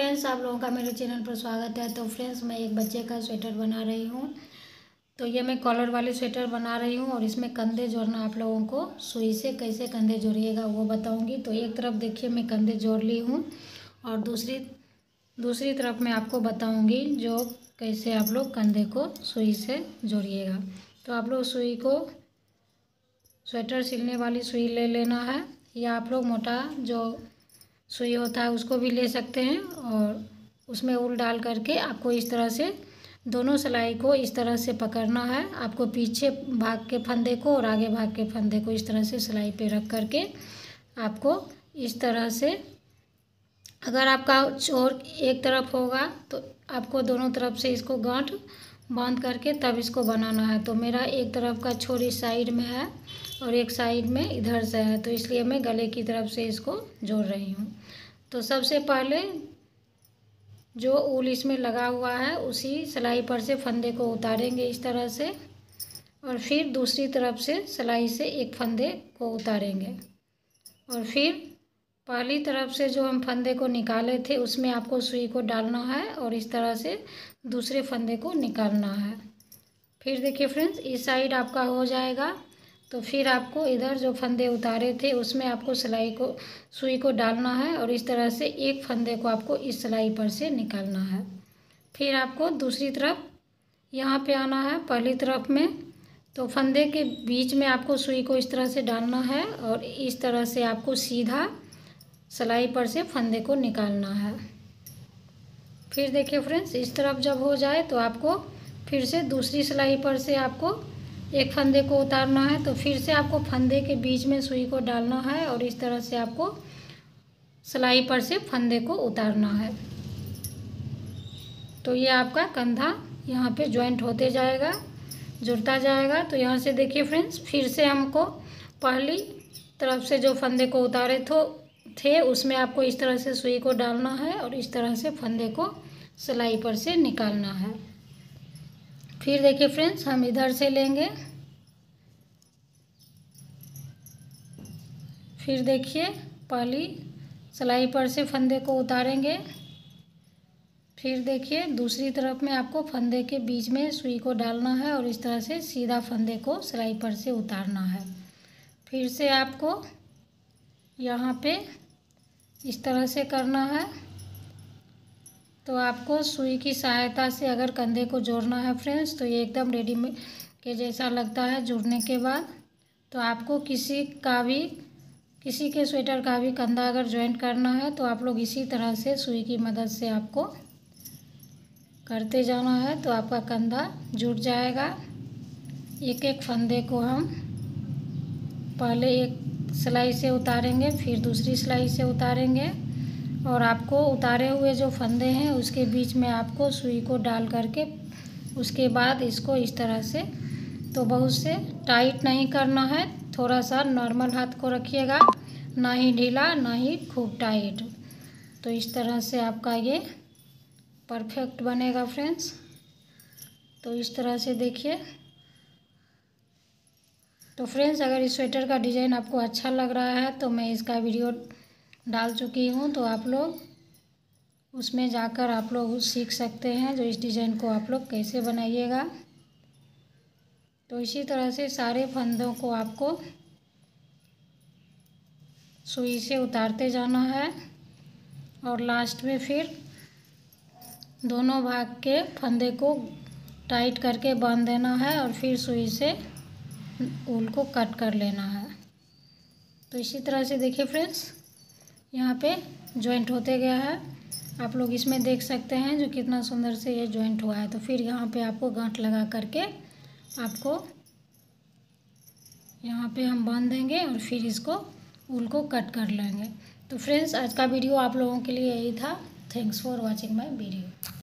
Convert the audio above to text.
Friends, आप लोगों का मेरे चैनल पर स्वागत है। तो फ्रेंड्स, मैं एक बच्चे का स्वेटर बना रही हूँ। तो ये मैं कॉलर वाले स्वेटर बना रही हूँ और इसमें कंधे जोड़ना आप लोगों को सुई से कैसे कंधे जोड़िएगा वो बताऊँगी। तो एक तरफ देखिए मैं कंधे जोड़ ली हूँ और दूसरी तरफ मैं आपको बताऊँगी जो कैसे आप लोग कंधे को सुई से जोड़िएगा। तो आप लोग सुई को स्वेटर सिलने वाली सुई ले लेना है, या आप लोग मोटा जो सुई होता है उसको भी ले सकते हैं और उसमें ऊल डाल करके आपको इस तरह से दोनों सिलाई को इस तरह से पकड़ना है। आपको पीछे भाग के फंदे को और आगे भाग के फंदे को इस तरह से सिलाई पे रख करके आपको इस तरह से, अगर आपका चोर एक तरफ होगा तो आपको दोनों तरफ से इसको गांठ बांध करके तब इसको बनाना है। तो मेरा एक तरफ का छोर इस साइड में है और एक साइड में इधर से है, तो इसलिए मैं गले की तरफ से इसको जोड़ रही हूँ। तो सबसे पहले जो ऊल इसमें लगा हुआ है उसी सिलाई पर से फंदे को उतारेंगे इस तरह से, और फिर दूसरी तरफ से सिलाई से एक फंदे को उतारेंगे और फिर पहली तरफ से जो हम फंदे को निकाले थे उसमें आपको सुई को डालना है और इस तरह से दूसरे फंदे को निकालना है। फिर देखिए फ्रेंड्स, इस साइड आपका हो जाएगा। तो फिर आपको इधर जो फंदे उतारे थे उसमें आपको सुई को डालना है और इस तरह से एक फंदे को आपको इस सिलाई पर से निकालना है। फिर आपको दूसरी तरफ यहाँ पे आना है पहली तरफ में, तो फंदे के बीच में आपको सुई को इस तरह से डालना है और इस तरह से आपको सीधा सिलाई पर से फंदे को निकालना है। फिर देखिए फ्रेंड्स, इस तरफ जब हो जाए तो आपको फिर से दूसरी सिलाई पर से आपको एक फंदे को उतारना है। तो फिर से आपको फंदे के बीच में सुई को डालना है और इस तरह से आपको सिलाई पर से फंदे को उतारना है। तो ये आपका कंधा यहाँ पे जॉइंट होते जाएगा, जुड़ता जाएगा। तो यहाँ से देखिए फ्रेंड्स, फिर से हमको पहली तरफ से जो फंदे को उतारे थे उसमें आपको इस तरह से सुई को डालना है और इस तरह से फंदे को सिलाई पर से निकालना है। फिर देखिए फ्रेंड्स, हम इधर से लेंगे। फिर देखिए पहली सिलाई पर से फंदे को उतारेंगे। फिर देखिए दूसरी तरफ में आपको फंदे के बीच में सुई को डालना है और इस तरह से सीधा फंदे को सिलाई पर से उतारना है। फिर से आपको यहाँ पे इस तरह से करना है। तो आपको सुई की सहायता से अगर कंधे को जोड़ना है फ्रेंड्स, तो ये एकदम रेडीमेड के जैसा लगता है जुड़ने के बाद। तो आपको किसी के स्वेटर का भी कंधा अगर जॉइंट करना है तो आप लोग इसी तरह से सुई की मदद से आपको करते जाना है, तो आपका कंधा जुड़ जाएगा। एक एक फंदे को हम पहले एक सिलाई से उतारेंगे, फिर दूसरी सिलाई से उतारेंगे और आपको उतारे हुए जो फंदे हैं उसके बीच में आपको सुई को डाल करके उसके बाद इसको इस तरह से, तो बहुत से टाइट नहीं करना है, थोड़ा सा नॉर्मल हाथ को रखिएगा, ना ही ढीला ना ही खूब टाइट। तो इस तरह से आपका ये परफेक्ट बनेगा फ्रेंड्स। तो इस तरह से देखिए। तो फ्रेंड्स, अगर इस स्वेटर का डिज़ाइन आपको अच्छा लग रहा है तो मैं इसका वीडियो डाल चुकी हूँ, तो आप लोग उसमें जाकर आप लोग सीख सकते हैं जो इस डिज़ाइन को आप लोग कैसे बनाइएगा। तो इसी तरह से सारे फंदों को आपको सुई से उतारते जाना है और लास्ट में फिर दोनों भाग के फंदे को टाइट करके बांध देना है और फिर सुई से ऊल को कट कर लेना है। तो इसी तरह से देखिए फ्रेंड्स, यहाँ पे जॉइंट होते गया है, आप लोग इसमें देख सकते हैं जो कितना सुंदर से ये जॉइंट हुआ है। तो फिर यहाँ पे आपको गांठ लगा करके आपको यहाँ पे हम बांध देंगे और फिर इसको ऊल को कट कर लेंगे। तो फ्रेंड्स, आज का वीडियो आप लोगों के लिए यही था। Thanks for watching my video.